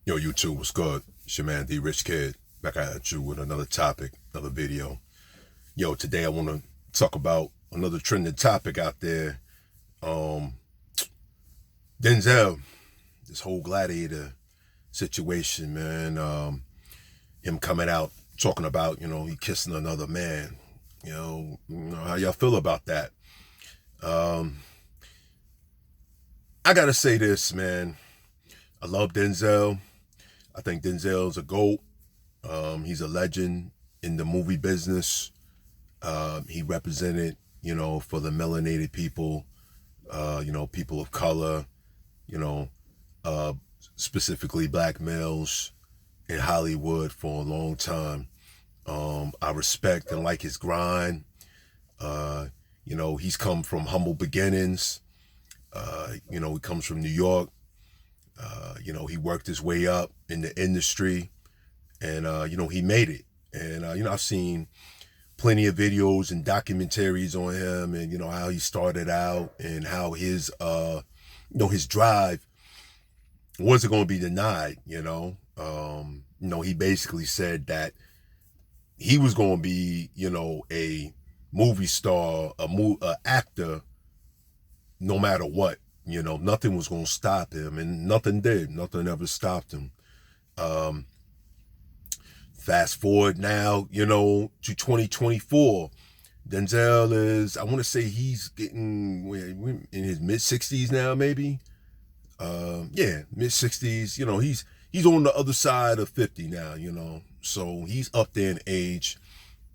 Yo, YouTube, what's good? It's your man, The Rich Kid, back at you with another topic, another video. Yo, today I want to talk about another trending topic out there. Um, Denzel, this whole gladiator situation, man. Him coming out talking about, he kissing another man. How y'all feel about that? I gotta say this, man. I love Denzel. I think Denzel's a GOAT. He's a legend in the movie business. He represented, for the melanated people, people of color, you know, uh, specifically black males in Hollywood for a long time. I respect and like his grind. He's come from humble beginnings. He comes from New York. He worked his way up in the industry and, he made it. And, I've seen plenty of videos and documentaries on him and, how he started out and how his drive wasn't going to be denied, he basically said that he was going to be, a movie star, a actor, no matter what. Nothing was going to stop him, and nothing did. Nothing ever stopped him. Fast forward now, to 2024. Denzel is, I want to say he's getting in his mid-60s now, maybe. Mid-60s. He's on the other side of 50 now, So he's up there in age.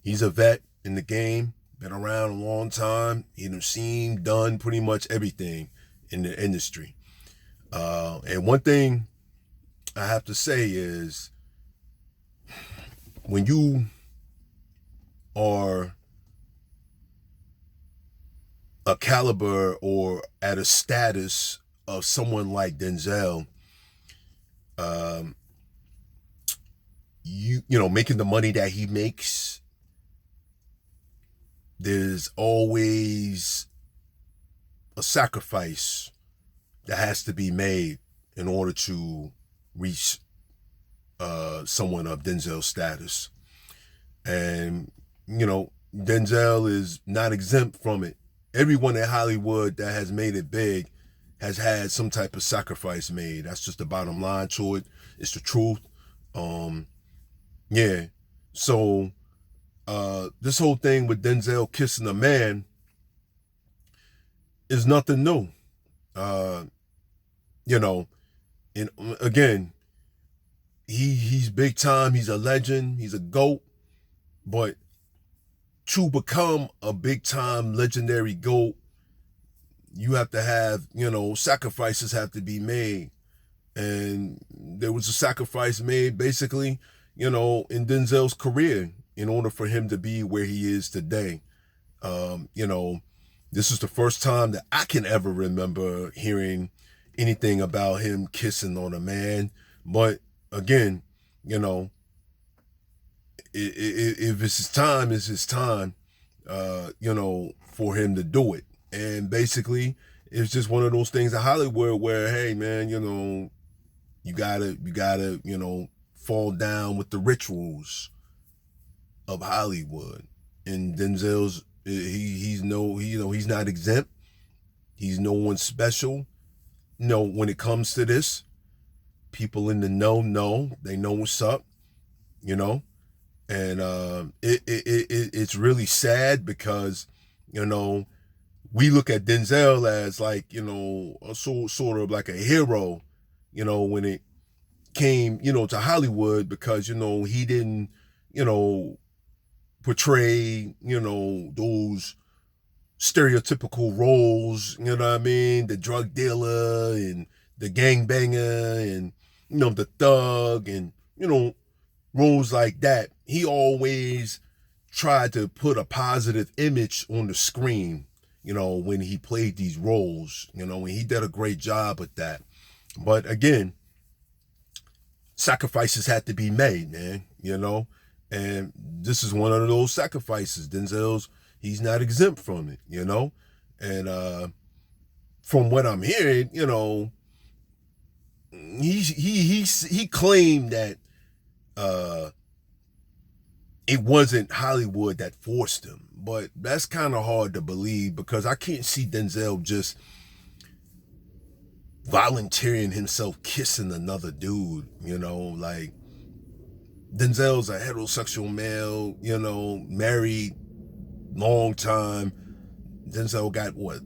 He's a vet in the game, been around a long time. Done pretty much everything in the industry. And one thing I have to say is when you are a caliber or at a status of someone like Denzel, making the money that he makes, there's always a sacrifice that has to be made in order to reach someone of Denzel's status. And, Denzel is not exempt from it. Everyone in Hollywood that has made it big has had some type of sacrifice made. That's just the bottom line to it. It's the truth. So this whole thing with Denzel kissing a man is nothing new. And again, he's big time. He's a legend. He's a GOAT. But to become a big time legendary GOAT, you have to have, sacrifices have to be made. And there was a sacrifice made basically, in Denzel's career in order for him to be where he is today. This is the first time that I can ever remember hearing anything about him kissing on a man. But again, if it's his time, it's his time, for him to do it. And basically, it's just one of those things in Hollywood where, hey, man, you gotta, fall down with the rituals of Hollywood. And Denzel's, he's not exempt. He's no one special. When it comes to this, people in the know, they know what's up, and it's really sad because, we look at Denzel as like, sort of like a hero, when it came, to Hollywood because, he didn't, portray, those stereotypical roles, you know what I mean? The drug dealer and the gangbanger and, the thug and, roles like that. He always tried to put a positive image on the screen, when he played these roles, when he did a great job with that. But again, sacrifices had to be made, man, and this is one of those sacrifices. He's not exempt from it, and from what I'm hearing, he claimed that it wasn't Hollywood that forced him, but that's kind of hard to believe because I can't see Denzel just volunteering himself kissing another dude, like Denzel's a heterosexual male, married long time. Denzel got what,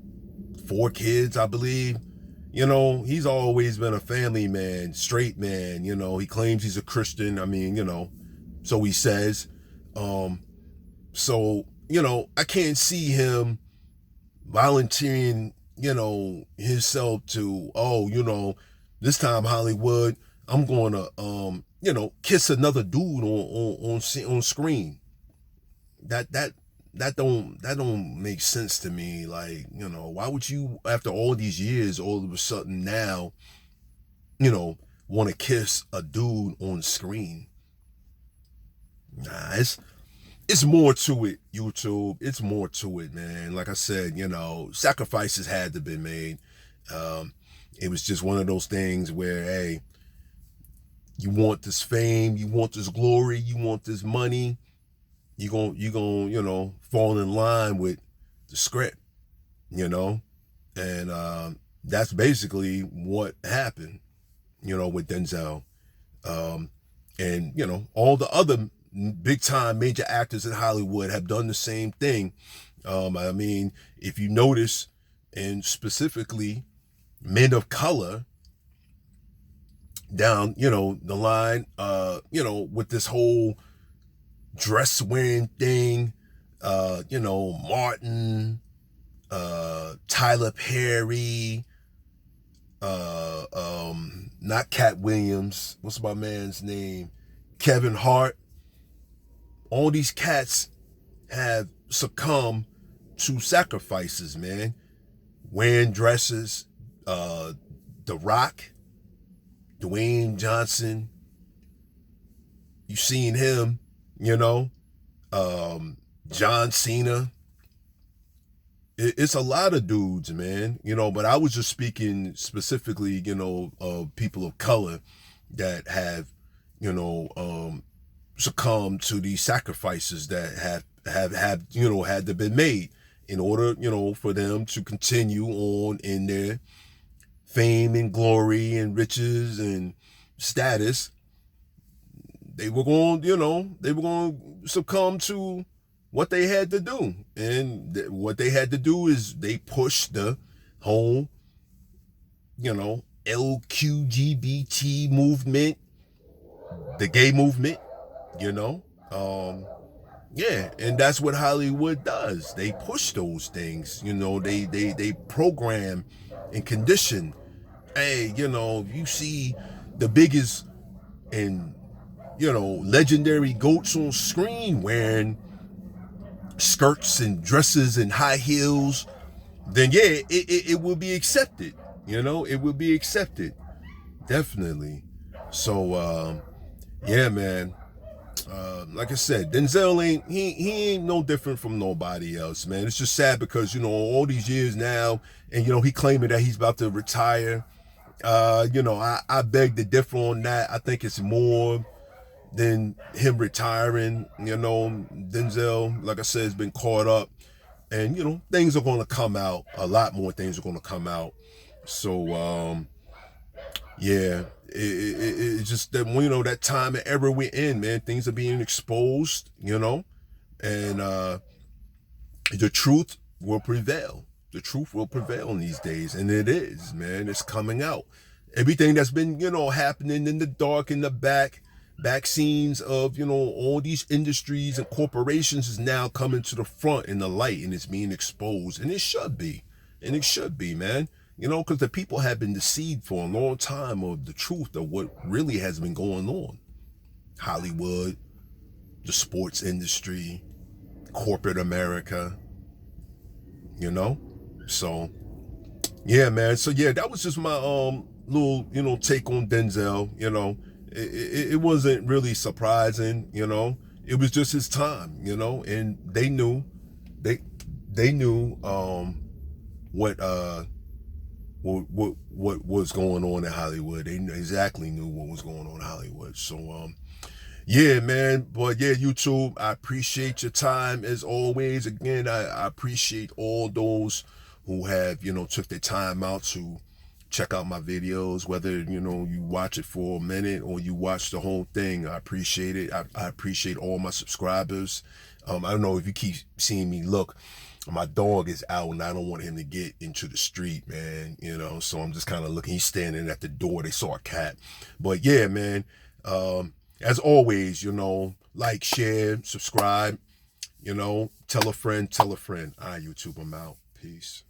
4 kids, I believe. He's always been a family man, straight man. He claims he's a Christian. I mean, so he says. So, I can't see him volunteering, himself to, this time Hollywood, I'm going to, kiss another dude on screen. That don't make sense to me. Like, why would you, after all these years, all of a sudden now, want to kiss a dude on screen? Nah, it's more to it, YouTube. It's more to it, man. Like I said, sacrifices had to be made. It was just one of those things where, hey, you want this fame, you want this glory, you want this money, you gonna fall in line with the script, and that's basically what happened, with Denzel, and all the other big time major actors in Hollywood have done the same thing. I mean, if you notice, and specifically men of color down, the line, with this whole dress wearing thing, Martin, Tyler Perry, not Cat Williams, what's my man's name? Kevin Hart. All these cats have succumbed to sacrifices, man. Wearing dresses, The Rock, Dwayne Johnson, you seen him, John Cena. It's a lot of dudes, man, but I was just speaking specifically, of people of color that have, succumb to these sacrifices that have had to be made in order, for them to continue on in their fame and glory and riches and status. They were going, to succumb to what they had to do. And what they had to do is they pushed the whole, LQGBT movement, the gay movement, yeah, and that's what Hollywood does. They push those things, they program and condition. Hey, you see the biggest and legendary goats on screen wearing skirts and dresses and high heels, then yeah, it will be accepted. It will be accepted, definitely. So yeah, man. Like I said, Denzel ain't no different from nobody else, man. It's just sad because all these years now, and he claiming that he's about to retire. I beg to differ on that. I think it's more than him retiring. Denzel, like I said, has been caught up, and things are going to come out. A lot more things are going to come out. So yeah, it's just that that time and era we're in, man. Things are being exposed, and the truth will prevail. The truth will prevail in these days, and it is, man. It's coming out. Everything that's been happening in the dark, in the back scenes of all these industries and corporations is now coming to the front in the light, and it's being exposed, and it should be, man. Because the people have been deceived for a long time of the truth of what really has been going on. Hollywood, the sports industry, corporate America, So, yeah, man. So, yeah, that was just my little, take on Denzel, It wasn't really surprising, It was just his time, and they knew, what what was going on in Hollywood. They exactly knew what was going on in Hollywood. So yeah, man. But yeah, YouTube, I appreciate your time as always. Again, I appreciate all those who have, took their time out to check out my videos, whether, you watch it for a minute or you watch the whole thing. I appreciate it. I appreciate all my subscribers. I don't know if you keep seeing me look. My dog is out and I don't want him to get into the street, man. So I'm just kind of looking. He's standing at the door. They saw a cat. But yeah, man. As always, like, share, subscribe, tell a friend, tell a friend. All right, YouTube, I'm out. Peace.